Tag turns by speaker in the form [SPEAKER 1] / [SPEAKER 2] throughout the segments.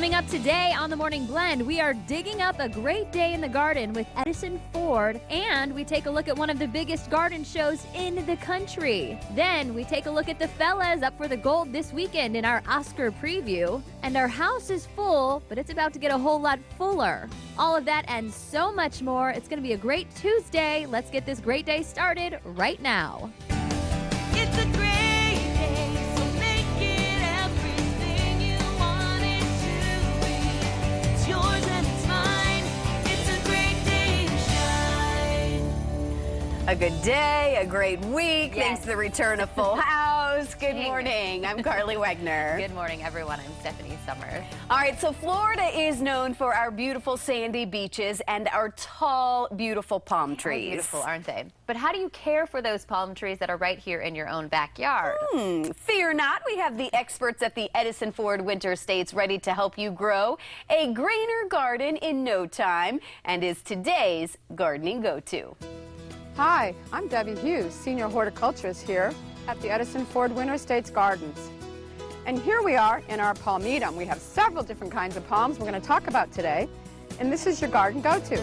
[SPEAKER 1] Coming up today on the Morning Blend, we are digging up a great day in the garden with Edison Ford, and we take a look at one of the biggest garden shows in the country. Then we take a look at the fellas up for the gold this weekend in our Oscar preview. And our house is full, but it's about to get a whole lot fuller. All of that and so much more. It's going to be a great Tuesday. Let's get this great day started right now.
[SPEAKER 2] It's a great day, so make it everything you want it to be. It's yours and it's mine. It's a great day to shine.
[SPEAKER 3] A good day, a great week.
[SPEAKER 1] Yes.
[SPEAKER 3] Thanks to the return of Full House. Good
[SPEAKER 1] Dang.
[SPEAKER 3] morning. I'm Carly Wegner.
[SPEAKER 1] Good morning, everyone. I'm Stephanie Summers.
[SPEAKER 3] All right, so Florida is known for our beautiful sandy beaches and our tall, beautiful palm trees.
[SPEAKER 1] Beautiful, aren't they? But how do you care for those palm trees that are right here in your own backyard?
[SPEAKER 3] Fear not, we have the experts at the Edison Ford Winter Estates ready to help you grow a greener garden in no time, and is today's gardening go-to.
[SPEAKER 4] Hi, I'm Debbie Hughes, Senior Horticulturist here at the Edison Ford Winter Estates Gardens. And here we are in our palmedum. We have several different kinds of palms we're going to talk about today, and this is your garden go-to.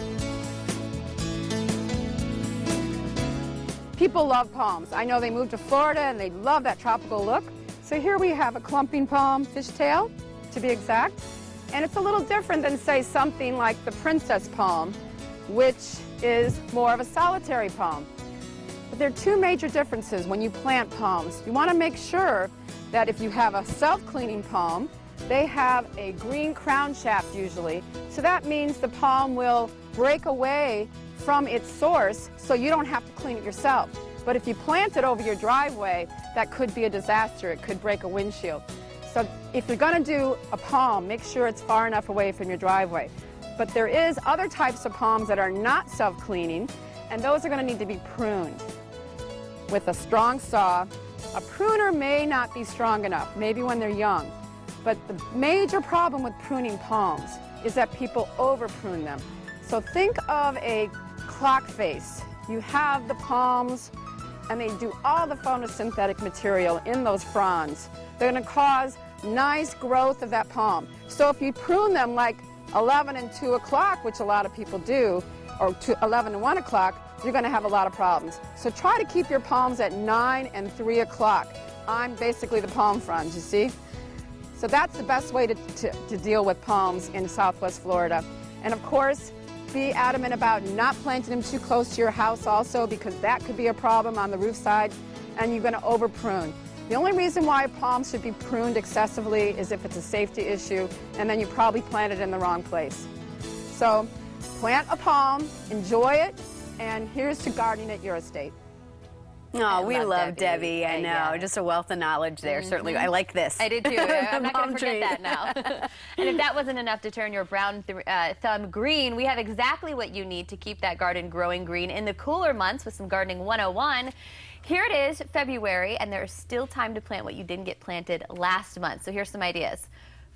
[SPEAKER 4] People love palms. I know they moved to Florida and they love that tropical look. So here we have a clumping palm fishtail, to be exact. And it's a little different than, say, something like the princess palm, which is more of a solitary palm. But there are two major differences when you plant palms. You want to make sure that if you have a self-cleaning palm, they have a green crown shaft usually. So that means the palm will break away from its source so you don't have to clean it yourself. But if you plant it over your driveway, that could be a disaster. It could break a windshield. So if you're going to do a palm, make sure it's far enough away from your driveway. But there is other types of palms that are not self-cleaning, and those are going to need to be pruned with a strong saw. A pruner may not be strong enough, maybe when they're young. But the major problem with pruning palms is that people over-prune them. So think of a clock face. You have the palms, and they do all the photosynthetic material in those fronds. They're going to cause nice growth of that palm. So if you prune them like 11 and 2 o'clock, which a lot of people do, or 11 and 1 o'clock, you're going to have a lot of problems. So try to keep your palms at 9 and 3 o'clock. I'm basically the palm fronds, you see? So that's the best way to deal with palms in Southwest Florida. And of course, be adamant about not planting them too close to your house also, because that could be a problem on the roof side, and you're going to over prune. The only reason why palms should be pruned excessively is if it's a safety issue, and then you probably planted in the wrong place. So plant a palm, enjoy it, and here's to gardening at your estate.
[SPEAKER 3] Oh, we love
[SPEAKER 1] Debbie.
[SPEAKER 3] Debbie. I know.
[SPEAKER 1] Yeah.
[SPEAKER 3] Just a wealth of knowledge there. Certainly. I like this.
[SPEAKER 1] I did too. I'm not going
[SPEAKER 3] palm
[SPEAKER 1] to forget
[SPEAKER 3] tree.
[SPEAKER 1] that now. And if that wasn't enough to turn your brown thumb green, we have exactly what you need to keep that garden growing green in the cooler months with some Gardening 101. Here it is, February, and there is still time to plant what you didn't get planted last month. So here's some ideas.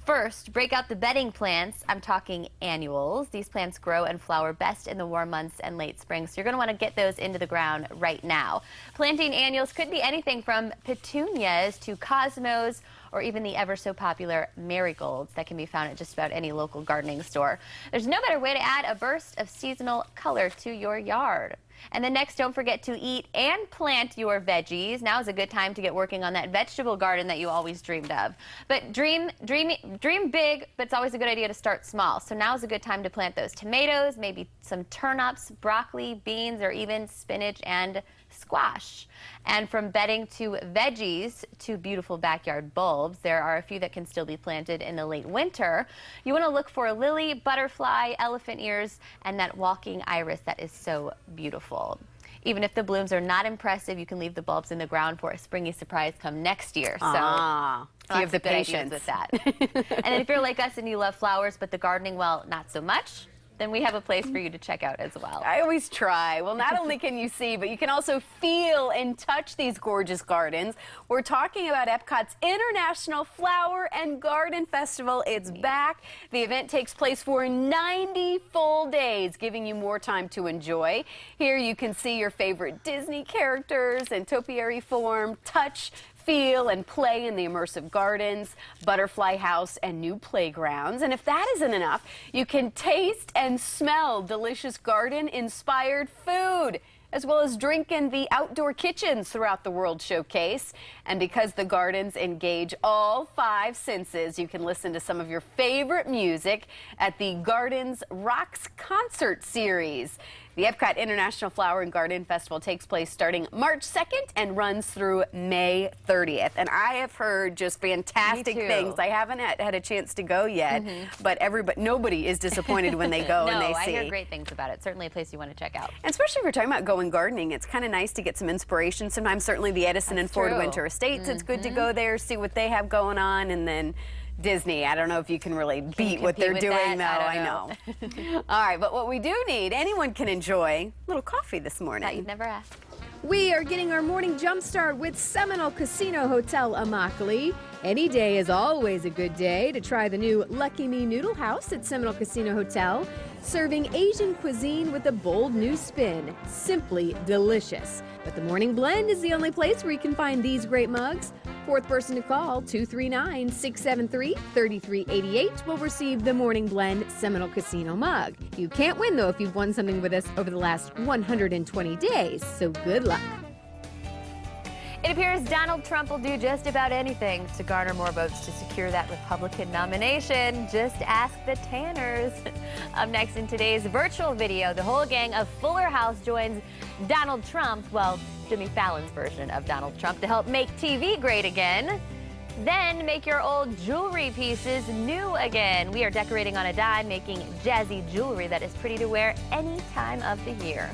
[SPEAKER 1] First, break out the bedding plants. I'm talking annuals. These plants grow and flower best in the warm months and late spring, so you're going to want to get those into the ground right now. Planting annuals could be anything from petunias to cosmos, or even the ever so popular marigolds that can be found at just about any local gardening store. There's no better way to add a burst of seasonal color to your yard. And then next, don't forget to eat and plant your veggies. Now is a good time to get working on that vegetable garden that you always dreamed of. But dream big, but it's always a good idea to start small. So now is a good time to plant those tomatoes, maybe some turnips, broccoli, beans, or even spinach and squash. And from bedding to veggies to beautiful backyard bulbs, there are a few that can still be planted in the late winter. You want to look for lily, butterfly, elephant ears, and that walking iris that is so beautiful. Even if the blooms are not impressive, you can leave the bulbs in the ground for a springy surprise come next year. So
[SPEAKER 3] you have the patience
[SPEAKER 1] with that. And then if you're like us and you love flowers, but the gardening, well, not so much, then we have a place for you to check out as well.
[SPEAKER 3] I always try. Well, not only can you see, but you can also feel and touch these gorgeous gardens. We're talking about Epcot's International Flower and Garden Festival. It's back. The event takes place for 90 full days, giving you more time to enjoy. Here you can see your favorite Disney characters in topiary form, touch, feel and play in the immersive gardens, butterfly house, and new playgrounds. And if that isn't enough, you can taste and smell delicious garden-inspired food, as well as drink in the outdoor kitchens throughout the World Showcase. And because the gardens engage all 5 senses, you can listen to some of your favorite music at the Gardens Rocks concert series. The Epcot International Flower and Garden Festival takes place starting March 2nd and runs through May 30th. And I have heard just fantastic things. I haven't had a chance to go yet, but nobody is disappointed when they go and they see.
[SPEAKER 1] I hear great things about it. Certainly a place you want to check out.
[SPEAKER 3] And especially if you're talking about going gardening, it's kind of nice to get some inspiration. Sometimes certainly the Edison and Ford Winter Estates, it's good to go there, see what they have going on, and then Disney, I don't know if you can really beat what they're doing, though. I know. All right, but what we do need, anyone can enjoy a little coffee this morning.
[SPEAKER 1] That you'd never ask.
[SPEAKER 5] We are getting our morning jump start with Seminole Casino Hotel Immokalee. Any day is always a good day to try the new Lucky Me Noodle House at Seminole Casino Hotel. Serving Asian cuisine with a bold new spin. Simply delicious. But the Morning Blend is the only place where you can find these great mugs. Fourth person to call, 239-673-3388, will receive the Morning Blend Seminole Casino mug. You can't win, though, if you've won something with us over the last 120 days, so good luck.
[SPEAKER 1] It appears Donald Trump will do just about anything to garner more votes to secure that Republican nomination. Just ask the Tanners. Up next in today's virtual video, the whole gang of Fuller House joins Donald Trump, well, Jimmy Fallon's version of Donald Trump, to help make TV great again. Then make your old jewelry pieces new again. We are decorating on a dime, making jazzy jewelry that is pretty to wear any time of the year.